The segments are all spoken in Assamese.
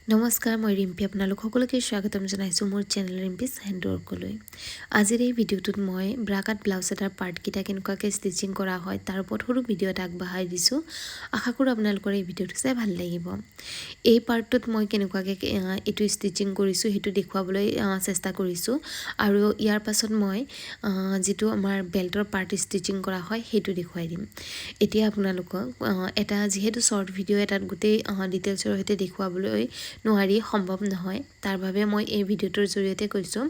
নমস্কাৰ মই ৰিম্পি আপোনালোক সকলোকে স্বাগতম জনাইছো মোৰ চেনেল ৰিম্পিছ হেণ্ডৱৰ্কলৈ। আজিৰ এই ভিডিঅ'টোত মই ব্ৰাকাট ব্লাউজ এটাৰ পাৰ্টকেইটা কেনেকুৱাকৈ ষ্টিচিং কৰা হয় তাৰ ওপৰত সৰু ভিডিঅ' এটা আগবঢ়াই দিছোঁ। আশা কৰোঁ আপোনালোকৰ এই ভিডিঅ'টো চাই ভাল লাগিব। এই পাৰ্টটোত মই কেনেকুৱাকৈ এইটো ষ্টিচিং কৰিছোঁ সেইটো দেখুৱাবলৈ চেষ্টা কৰিছোঁ আৰু ইয়াৰ পাছত মই যিটো আমাৰ বেল্টৰ পাৰ্ট ষ্টিচিং কৰা হয় সেইটো দেখুৱাই দিম। এতিয়া আপোনালোকক এটা যিহেতু শ্বৰ্ট ভিডিঅ' এটাত গোটেই ডিটেইলছৰ সৈতে দেখুৱাবলৈ নোৱাৰি সম্ভৱ নহয়, তাৰ বাবে মই এই ভিডিঅ'টোৰ জৰিয়তে কৈছোঁ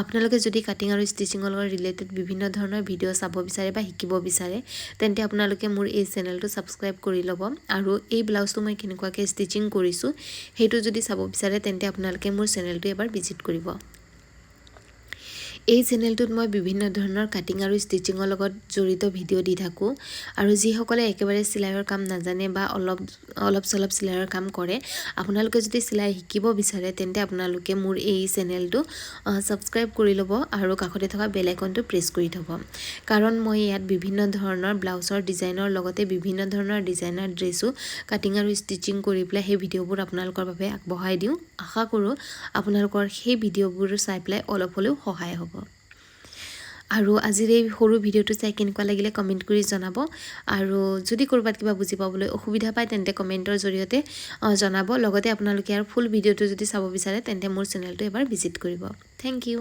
আপোনালোকে যদি কাটিং আৰু ষ্টিচিঙৰ লগত ৰিলেটেড বিভিন্ন ধৰণৰ ভিডিঅ' চাব বিচাৰে বা শিকিব বিচাৰে তেন্তে আপোনালোকে মোৰ এই চেনেলটো ছাবস্ক্ৰাইব কৰি ল'ব আৰু এই ব্লাউজটো মই কেনেকুৱাকৈ ষ্টিচিং কৰিছোঁ সেইটো যদি চাব বিচাৰে তেন্তে আপোনালোকে মোৰ চেনেলটো এবাৰ ভিজিট কৰিব। এই চেনেলটোত মই বিভিন্ন ধৰণৰ কাটিং আৰু ষ্টিচিঙৰ লগত জড়িত ভিডিঅ' দি থাকোঁ আৰু যিসকলে একেবাৰে চিলাইৰ কাম নাজানে বা অলপ চলপ চিলাইৰ কাম কৰে আপোনালোকে যদি চিলাই শিকিব বিচাৰে তেন্তে আপোনালোকে মোৰ এই চেনেলটো ছাবস্ক্ৰাইব কৰি ল'ব আৰু কাষতে থকা বেল আইকনটো প্ৰেছ কৰি থ'ব, কাৰণ মই ইয়াত বিভিন্ন ধৰণৰ ব্লাউজৰ ডিজাইনৰ লগতে বিভিন্ন ধৰণৰ ডিজাইনাৰ ড্ৰেছো কাটিং আৰু ষ্টিচিং কৰি পেলাই সেই ভিডিঅ'বোৰ আপোনালোকৰ বাবে আগবঢ়াই দিওঁ। আশা কৰোঁ আপোনালোকৰ সেই ভিডিঅ'বোৰ চাই পেলাই অলপ হ'লেও সহায় হ'ব। আৰু আজিৰ এই সৰু ভিডিঅ'টো চাই কেনেকুৱা লাগিলে কমেণ্ট কৰি জনাব আৰু যদি ক'ৰবাত কিবা বুজি পাবলৈ অসুবিধা পায় তেন্তে কমেণ্টৰ জৰিয়তে জনাব। লগতে আপোনালোকে আৰু ফুল ভিডিঅ'টো যদি চাব বিচাৰে তেন্তে মোৰ চেনেলটো এবাৰ ভিজিট কৰিব। Thank U.